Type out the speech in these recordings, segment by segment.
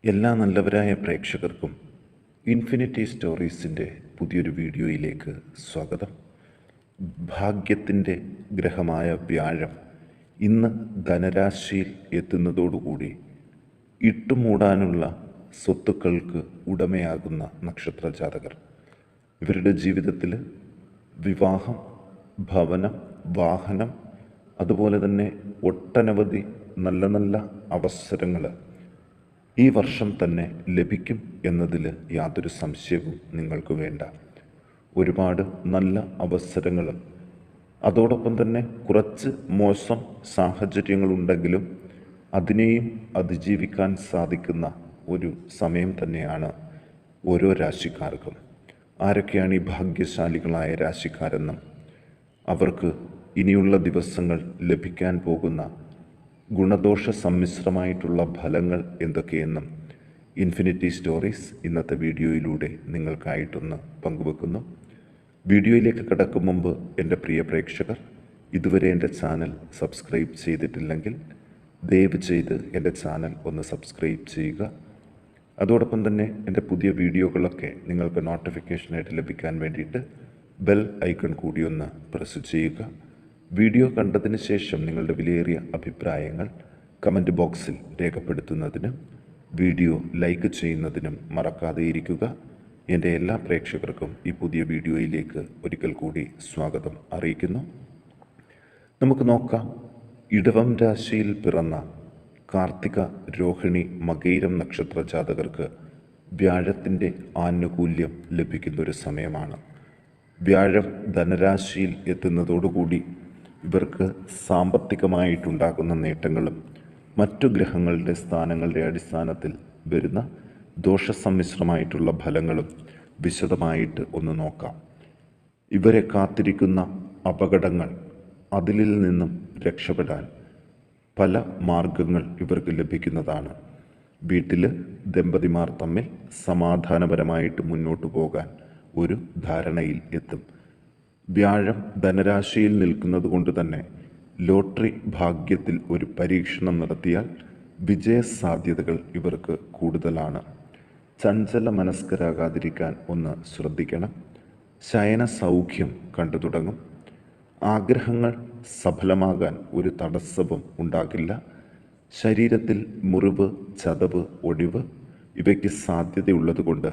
എല്ലാ നല്ലവരായ പ്രേക്ഷകർക്കും ഇൻഫിനിറ്റി സ്റ്റോറീസിൻ്റെ പുതിയൊരു വീഡിയോയിലേക്ക് സ്വാഗതം. ഭാഗ്യത്തിൻ്റെ ഗ്രഹമായ വ്യാഴം ഇന്ന് ധനരാശിയിൽ എത്തുന്നതോടുകൂടി ഇട്ടുമൂടാനുള്ള സ്വത്തുക്കൾക്ക് ഉടമയാകുന്ന നക്ഷത്രജാതകർ, ഇവരുടെ ജീവിതത്തിൽ വിവാഹം, ഭവനം, വാഹനം, അതുപോലെ തന്നെ ഒട്ടനവധി നല്ല നല്ല അവസരങ്ങൾ ഈ വർഷം തന്നെ ലഭിക്കും എന്നതിൽ യാതൊരു സംശയവും നിങ്ങൾക്ക് വേണ്ട. ഒരുപാട് നല്ല അവസരങ്ങളും അതോടൊപ്പം തന്നെ കുറച്ച് മോശം സാഹചര്യങ്ങളുണ്ടെങ്കിലും അതിനെയും അതിജീവിക്കാൻ സാധിക്കുന്ന ഒരു സമയം തന്നെയാണ് ഓരോ രാശിക്കാർക്കും. ആരൊക്കെയാണ് ഈ ഭാഗ്യശാലികളായ രാശിക്കാരെന്നും അവർക്ക് ഇനിയുള്ള ദിവസങ്ങൾ ലഭിക്കാൻ പോകുന്ന ഗുണദോഷ സമ്മിശ്രമായിട്ടുള്ള ഫലങ്ങൾ എന്തൊക്കെയെന്നും ഇൻഫിനിറ്റി സ്റ്റോറീസ് ഇന്നത്തെ വീഡിയോയിലൂടെ നിങ്ങൾക്കായിട്ടൊന്ന് പങ്കുവെക്കുന്നു. വീഡിയോയിലേക്ക് കടക്കും മുമ്പ് എൻ്റെ പ്രിയ പ്രേക്ഷകർ ഇതുവരെ എൻ്റെ ചാനൽ സബ്സ്ക്രൈബ് ചെയ്തിട്ടില്ലെങ്കിൽ ദയവ് ചെയ്ത് എൻ്റെ ചാനൽ ഒന്ന് സബ്സ്ക്രൈബ് ചെയ്യുക. അതോടൊപ്പം തന്നെ എൻ്റെ പുതിയ വീഡിയോകളൊക്കെ നിങ്ങൾക്ക് നോട്ടിഫിക്കേഷനായിട്ട് ലഭിക്കാൻ വേണ്ടിയിട്ട് ബെൽ ഐക്കൺ കൂടി ഒന്ന് പ്രസ് ചെയ്യുക. വീഡിയോ കണ്ടതിന് ശേഷം നിങ്ങളുടെ വിലയേറിയ അഭിപ്രായങ്ങൾ കമൻറ്റ് ബോക്സിൽ രേഖപ്പെടുത്തുന്നതിനും വീഡിയോ ലൈക്ക് ചെയ്യുന്നതിനും മറക്കാതെ ഇരിക്കുക. എൻ്റെ എല്ലാ പ്രേക്ഷകർക്കും ഈ പുതിയ വീഡിയോയിലേക്ക് ഒരിക്കൽ കൂടി സ്വാഗതം അറിയിക്കുന്നു. നമുക്ക് നോക്കാം. ഇടവം രാശിയിൽ പിറന്ന കാർത്തിക, രോഹിണി, മകയിരം നക്ഷത്ര ജാതകർക്ക് വ്യാഴത്തിൻ്റെ ആനുകൂല്യം ലഭിക്കുന്നൊരു സമയമാണ്. വ്യാഴം ധനരാശിയിൽ എത്തുന്നതോടുകൂടി ഇവർക്ക് സാമ്പത്തികമായിട്ടുണ്ടാകുന്ന നേട്ടങ്ങളും മറ്റു ഗ്രഹങ്ങളുടെ സ്ഥാനങ്ങളുടെ അടിസ്ഥാനത്തിൽ വരുന്ന ദോഷസമ്മിശ്രമായിട്ടുള്ള ഫലങ്ങളും വിശദമായിട്ട് ഒന്ന് നോക്കാം. ഇവരെ കാത്തിരിക്കുന്ന അപകടങ്ങൾ, അതിൽ നിന്നും രക്ഷപ്പെടാൻ പല മാർഗങ്ങൾ ഇവർക്ക് ലഭിക്കുന്നതാണ്. വീട്ടിൽ ദമ്പതിമാർ തമ്മിൽ സമാധാനപരമായിട്ട് മുന്നോട്ട് പോകാൻ ഒരു ധാരണയിൽ എത്തും. വ്യാഴം ധനരാശിയിൽ നിൽക്കുന്നത് കൊണ്ട് തന്നെ ലോട്ടറി ഭാഗ്യത്തിൽ ഒരു പരീക്ഷണം നടത്തിയാൽ വിജയസാധ്യതകൾ ഇവർക്ക് കൂടുതലാണ്. ചഞ്ചല മനസ്കരാകാതിരിക്കാൻ ഒന്ന് ശ്രദ്ധിക്കണം. ശയന സൗഖ്യം കണ്ടു തുടങ്ങും. ആഗ്രഹങ്ങൾ സഫലമാകാൻ ഒരു തടസ്സവും ഉണ്ടാകില്ല. ശരീരത്തിൽ മുറിവ്, ചതവ്, ഒടിവ് ഇവയ്ക്ക് സാധ്യതയുള്ളതുകൊണ്ട്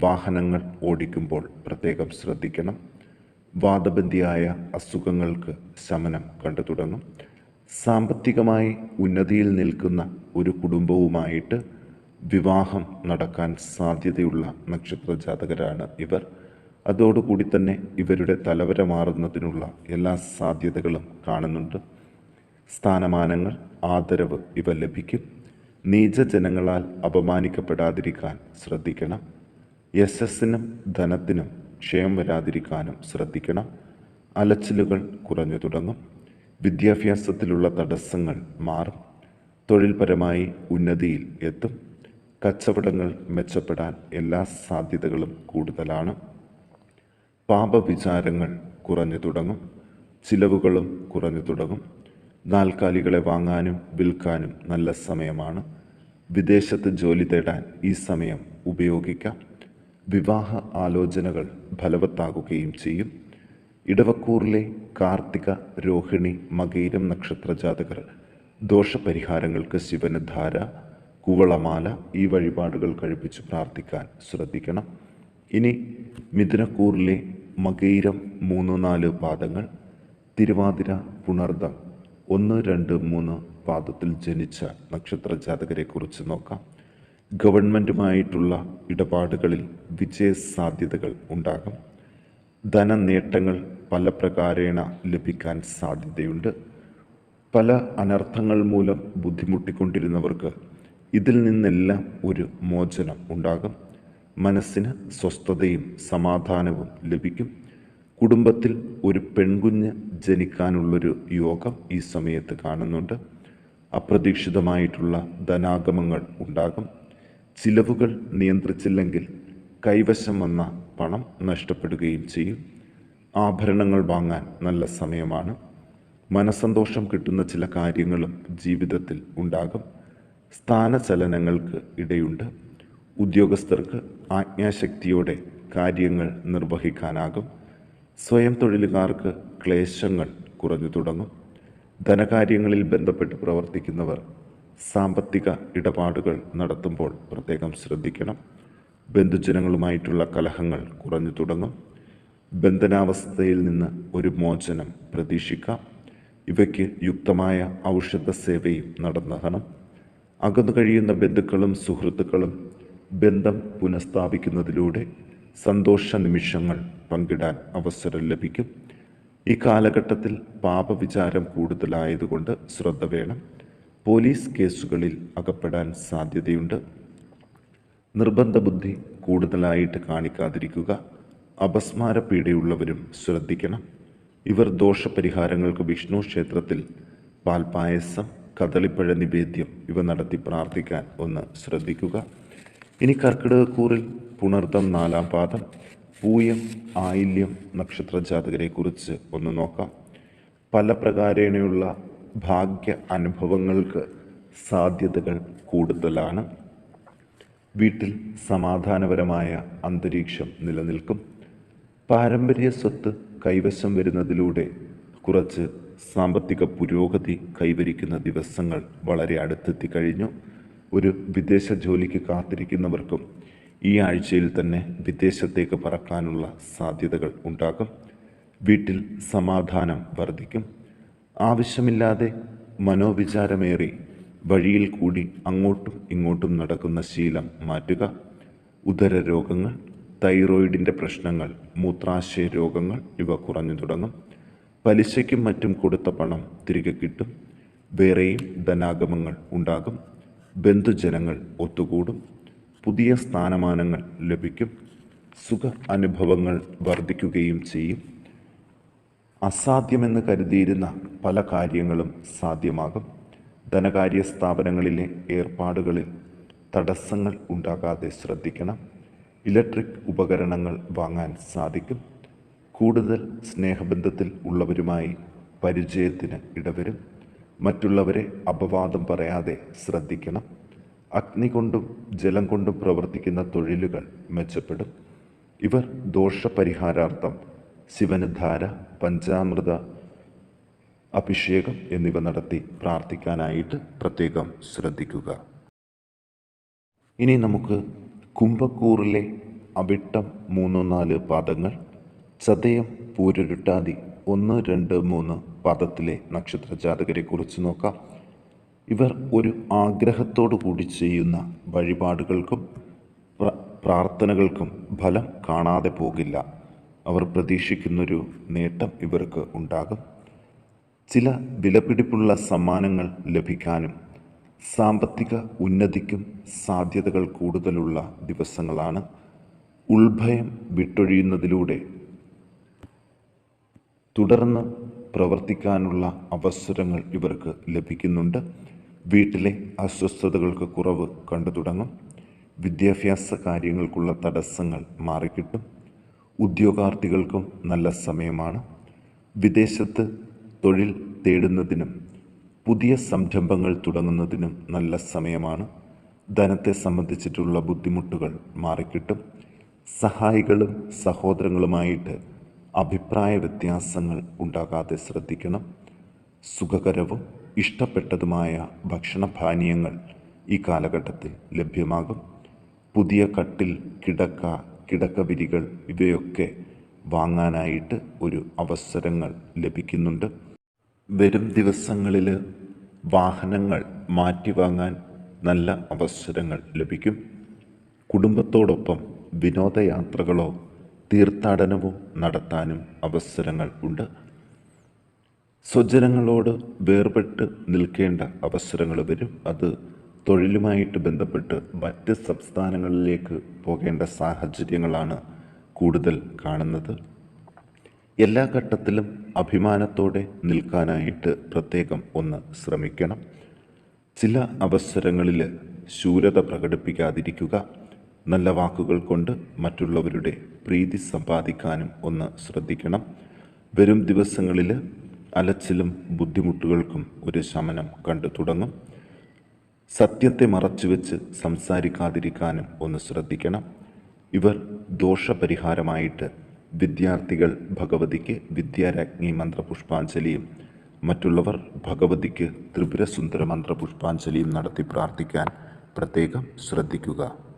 വാഹനങ്ങൾ ഓടിക്കുമ്പോൾ പ്രത്യേകം ശ്രദ്ധിക്കണം. വാദബന്ധിയായ അസുഖങ്ങൾക്ക് ശമനം കണ്ടു തുടങ്ങും. സാമ്പത്തികമായി ഉന്നതിയിൽ നിൽക്കുന്ന ഒരു കുടുംബവുമായിട്ട് വിവാഹം നടക്കാൻ സാധ്യതയുള്ള നക്ഷത്രജാതകരാണ് ഇവർ. അതോടുകൂടി തന്നെ ഇവരുടെ തലവര മാറുന്നതിനുള്ള എല്ലാ സാധ്യതകളും കാണുന്നുണ്ട്. സ്ഥാനമാനങ്ങൾ, ആദരവ് ഇവ ലഭിക്കും. നീചജനങ്ങളാൽ അപമാനിക്കപ്പെടാതിരിക്കാൻ ശ്രദ്ധിക്കണം. യശസ്സിനും ധനത്തിനും ക്ഷയം വരാതിരിക്കാനും ശ്രദ്ധിക്കണം. അലച്ചിലുകൾ കുറഞ്ഞു തുടങ്ങും. വിദ്യാഭ്യാസത്തിലുള്ള തടസ്സങ്ങൾ മാറും. തൊഴിൽപരമായി ഉന്നതിയിൽ എത്തും. കച്ചവടങ്ങൾ മെച്ചപ്പെടാൻ എല്ലാ സാധ്യതകളും കൂടുതലാണ്. പാപവിചാരങ്ങൾ കുറഞ്ഞു തുടങ്ങും. ചിലവുകളും കുറഞ്ഞു തുടങ്ങും. നാൽക്കാലികളെ വാങ്ങാനും വിൽക്കാനും നല്ല സമയമാണ്. വിദേശത്ത് ജോലി തേടാൻ ഈ സമയം ഉപയോഗിക്കാം. വിവാഹ ആലോചനകൾ ഫലവത്താകുകയും ചെയ്യും. ഇടവക്കൂറിലെ കാർത്തിക, രോഹിണി, മകയിരം നക്ഷത്രജാതകർ ദോഷപരിഹാരങ്ങൾക്ക് ശിവന് ധാര, കുവളമാല ഈ വഴിപാടുകൾ കഴിപ്പിച്ച് പ്രാർത്ഥിക്കാൻ ശ്രദ്ധിക്കണം. ഇനി മിഥുനക്കൂറിലെ മകയിരം 3-4 പാദങ്ങൾ, തിരുവാതിര, പുണർദം 1, 2, 3 പാദത്തിൽ ജനിച്ച നക്ഷത്രജാതകരെക്കുറിച്ച് നോക്കാം. ഗവൺമെൻറ്റുമായിട്ടുള്ള ഇടപാടുകളിൽ വിജയസാധ്യതകൾ ഉണ്ടാകും. ധനനേട്ടങ്ങൾ പല പ്രകാരേണ ലഭിക്കാൻ സാധ്യതയുണ്ട്. പല അനർത്ഥങ്ങൾ മൂലം ബുദ്ധിമുട്ടിക്കൊണ്ടിരുന്നവർക്ക് ഇതിൽ നിന്നെല്ലാം ഒരു മോചനം ഉണ്ടാകും. മനസ്സിന് സ്വസ്ഥതയും സമാധാനവും ലഭിക്കും. കുടുംബത്തിൽ ഒരു പെൺകുഞ്ഞ് ജനിക്കാനുള്ളൊരു യോഗം ഈ സമയത്ത് കാണുന്നുണ്ട്. അപ്രതീക്ഷിതമായിട്ടുള്ള ധനാഗമങ്ങൾ ഉണ്ടാകും. ചിലവുകൾ നിയന്ത്രിച്ചില്ലെങ്കിൽ കൈവശം വന്ന പണം നഷ്ടപ്പെടുകയും ചെയ്യും. ആഭരണങ്ങൾ വാങ്ങാൻ നല്ല സമയമാണ്. മനസ്സന്തോഷം കിട്ടുന്ന ചില കാര്യങ്ങളും ജീവിതത്തിൽ ഉണ്ടാകും. സ്ഥാനചലനങ്ങൾക്ക് ഇടയുണ്ട്. ഉദ്യോഗസ്ഥർക്ക് ആജ്ഞാശക്തിയോടെ കാര്യങ്ങൾ നിർവഹിക്കാനാകും. സ്വയം തൊഴിലുകാർക്ക് ക്ലേശങ്ങൾ കുറഞ്ഞു തുടങ്ങും. ധനകാര്യങ്ങളിൽ ബന്ധപ്പെട്ട് പ്രവർത്തിക്കുന്നവർ സാമ്പത്തിക ഇടപാടുകൾ നടത്തുമ്പോൾ പ്രത്യേകം ശ്രദ്ധിക്കണം. ബന്ധുജനങ്ങളുമായിട്ടുള്ള കലഹങ്ങൾ കുറഞ്ഞു തുടങ്ങും. ബന്ധനാവസ്ഥയിൽ നിന്ന് ഒരു മോചനം പ്രതീക്ഷിക്കാം. ഇവയ്ക്ക് യുക്തമായ ഔഷധ സേവയും നടന്നതാണ്. അകന്നു കഴിയുന്ന ബന്ധുക്കളും സുഹൃത്തുക്കളും ബന്ധം പുനഃസ്ഥാപിക്കുന്നതിലൂടെ സന്തോഷ നിമിഷങ്ങൾ പങ്കിടാൻ അവസരം ലഭിക്കും. ഈ കാലഘട്ടത്തിൽ പാപവിചാരം കൂടുതലായതുകൊണ്ട് ശ്രദ്ധ വേണം. പോലീസ് കേസുകളിൽ അകപ്പെടാൻ സാധ്യതയുണ്ട്. നിർബന്ധ ബുദ്ധി കൂടുതലായിട്ട് കാണിക്കാതിരിക്കുക. അപസ്മാര പീഡയുള്ളവരും ശ്രദ്ധിക്കണം. ഇവർ ദോഷപരിഹാരങ്ങൾക്ക് വിഷ്ണു ക്ഷേത്രത്തിൽ പാൽപായസം, കദളിപ്പഴ നിവേദ്യം ഇവ നടത്തി പ്രാർത്ഥിക്കാൻ ഒന്ന് ശ്രദ്ധിക്കുക. ഇനി കർക്കിടകക്കൂറിൽ പുണർദം 4-ാം പാദം, പൂയം, ആയില്യം നക്ഷത്ര ജാതകരെക്കുറിച്ച് ഒന്ന് നോക്കാം. പല പ്രകാരേണയുള്ള ഭാഗ്യ അനുഭവങ്ങൾക്ക് സാധ്യതകൾ കൂടുതലാണ്. വീട്ടിൽ സമാധാനപരമായ അന്തരീക്ഷം നിലനിൽക്കും. പാരമ്പര്യ സ്വത്ത് കൈവശം വരുന്നതിലൂടെ കുറച്ച് സാമ്പത്തിക പുരോഗതി കൈവരിക്കുന്ന ദിവസങ്ങൾ വളരെ അടുത്തെത്തി കഴിഞ്ഞു. ഒരു വിദേശ ജോലിക്ക് കാത്തിരിക്കുന്നവർക്കും ഈ ആഴ്ചയിൽ തന്നെ വിദേശത്തേക്ക് പറക്കാനുള്ള സാധ്യതകൾ ഉണ്ടാകും. വീട്ടിൽ സമാധാനം വർദ്ധിക്കും. ആവശ്യമില്ലാതെ മനോവിചാരമേറി വഴിയിൽ കൂടി അങ്ങോട്ടും ഇങ്ങോട്ടും നടക്കുന്ന ശീലം മാറ്റുക. ഉദരരോഗങ്ങൾ, തൈറോയിഡിൻ്റെ പ്രശ്നങ്ങൾ, മൂത്രാശയ രോഗങ്ങൾ ഇവ കുറഞ്ഞു തുടങ്ങും. പലിശയ്ക്കും മറ്റും കൊടുത്ത പണം തിരികെ കിട്ടും. വേറെയും ധനാഗമങ്ങൾ ഉണ്ടാകും. ബന്ധുജനങ്ങൾ ഒത്തുകൂടും. പുതിയ സ്ഥാനമാനങ്ങൾ ലഭിക്കും. സുഖ അനുഭവങ്ങൾ വർദ്ധിക്കുകയും ചെയ്യും. അസാധ്യമെന്ന് കരുതിയിരുന്ന പല കാര്യങ്ങളും സാധ്യമാകും. ധനകാര്യ സ്ഥാപനങ്ങളിലെ ഏർപ്പാടുകളിൽ തടസ്സങ്ങൾ ഉണ്ടാകാതെ ശ്രദ്ധിക്കണം. ഇലക്ട്രിക് ഉപകരണങ്ങൾ വാങ്ങാൻ സാധിക്കും. കൂടുതൽ സ്നേഹബന്ധത്തിൽ ഉള്ളവരുമായി പരിചയത്തിന് ഇടവരും. മറ്റുള്ളവരെ അപവാദം പറയാതെ ശ്രദ്ധിക്കണം. അഗ്നി കൊണ്ടും ജലം കൊണ്ടും പ്രവർത്തിക്കുന്ന തൊഴിലുകൾ മെച്ചപ്പെടും. ഇവർ ദോഷപരിഹാരാർത്ഥം ശിവന് ധാര, പഞ്ചാമൃത അഭിഷേകം എന്നിവ നടത്തി പ്രാർത്ഥിക്കാനായിട്ട് പ്രത്യേകം ശ്രദ്ധിക്കുക. ഇനി നമുക്ക് കുംഭക്കൂറിലെ അവിട്ടം 3-4 പാദങ്ങൾ, ചതയം, പൂരുരുട്ടാതി 1, 2, 3 പാദത്തിലെ നക്ഷത്ര ജാതകരെക്കുറിച്ച് നോക്കാം. ഇവർ ഒരു ആഗ്രഹത്തോടു കൂടി ചെയ്യുന്ന വഴിപാടുകൾക്കും പ്രാർത്ഥനകൾക്കും ഫലം കാണാതെ പോകില്ല. അവർ പ്രതീക്ഷിക്കുന്നൊരു നേട്ടം ഇവർക്ക് ഉണ്ടാകും. ചില വിലപിടിപ്പുള്ള സമ്മാനങ്ങൾ ലഭിക്കാനും സാമ്പത്തിക ഉന്നതിക്കും സാധ്യതകൾ കൂടുതലുള്ള ദിവസങ്ങളാണ്. ഉൾഭയം വിട്ടൊഴിയുന്നതിലൂടെ തുടർന്ന് പ്രവർത്തിക്കാനുള്ള അവസരങ്ങൾ ഇവർക്ക് ലഭിക്കുന്നുണ്ട്. വീട്ടിലെ അസ്വസ്ഥതകൾക്ക് കുറവ് കണ്ടു തുടങ്ങും. വിദ്യാഭ്യാസ കാര്യങ്ങൾക്കുള്ള തടസ്സങ്ങൾ മാറിക്കിട്ടും. ഉദ്യോഗാർത്ഥികൾക്കും നല്ല സമയമാണ്. വിദേശത്ത് തൊഴിൽ തേടുന്നതിനും പുതിയ സംരംഭങ്ങൾ തുടങ്ങുന്നതിനും നല്ല സമയമാണ്. ധനത്തെ സംബന്ധിച്ചിട്ടുള്ള ബുദ്ധിമുട്ടുകൾ മാറിക്കിട്ടും. സഹായികളും സഹോദരങ്ങളുമായിട്ട് അഭിപ്രായ വ്യത്യാസങ്ങൾ ഉണ്ടാകാതെ ശ്രദ്ധിക്കണം. സുഖകരവും ഇഷ്ടപ്പെട്ടതുമായ ഭക്ഷണപാനീയങ്ങൾ ഈ കാലഘട്ടത്തിൽ ലഭ്യമാകും. പുതിയ കട്ടിൽ, കിടക്കവിരികൾ ഇവയൊക്കെ വാങ്ങാനായിട്ട് ഒരു അവസരങ്ങൾ ലഭിക്കുന്നുണ്ട്. വരും ദിവസങ്ങളിൽ വാഹനങ്ങൾ മാറ്റി വാങ്ങാൻ നല്ല അവസരങ്ങൾ ലഭിക്കും. കുടുംബത്തോടൊപ്പം വിനോദയാത്രകളോ തീർത്ഥാടനവും നടത്താനും അവസരങ്ങൾ ഉണ്ട്. സ്വജനങ്ങളോട് വേർപെട്ട് നിൽക്കേണ്ട അവസരങ്ങൾ വരും. അത് തൊഴിലുമായിട്ട് ബന്ധപ്പെട്ട് മറ്റ് സംസ്ഥാനങ്ങളിലേക്ക് പോകേണ്ട സാഹചര്യങ്ങളാണ് കൂടുതൽ കാണുന്നത്. എല്ലാ ഘട്ടത്തിലും അഭിമാനത്തോടെ നിൽക്കാനായിട്ട് പ്രത്യേകം ഒന്ന് ശ്രമിക്കണം. ചില അവസരങ്ങളിൽ ശൂരത പ്രകടിപ്പിക്കാതിരിക്കുക. നല്ല വാക്കുകൾ കൊണ്ട് മറ്റുള്ളവരുടെ പ്രീതി സമ്പാദിക്കാനും ഒന്ന് ശ്രദ്ധിക്കണം. വരും ദിവസങ്ങളിൽ അലച്ചിലും ബുദ്ധിമുട്ടുകൾക്കും ഒരു ശമനം കണ്ടു തുടങ്ങും. സത്യത്തെ മറച്ചുവെച്ച് സംസാരിക്കാതിരിക്കാനും ഒന്ന് ശ്രദ്ധിക്കണം. ഇവർ ദോഷപരിഹാരമായിട്ട് വിദ്യാർത്ഥികൾ ഭഗവതിക്ക് വിദ്യാരാജ്ഞി മന്ത്രപുഷ്പാഞ്ജലിയും മറ്റുള്ളവർ ഭഗവതിക്ക് ത്രിപുരസുന്ദര മന്ത്രപുഷ്പാഞ്ജലിയും നടത്തി പ്രാർത്ഥിക്കാൻ പ്രത്യേകം ശ്രദ്ധിക്കുക.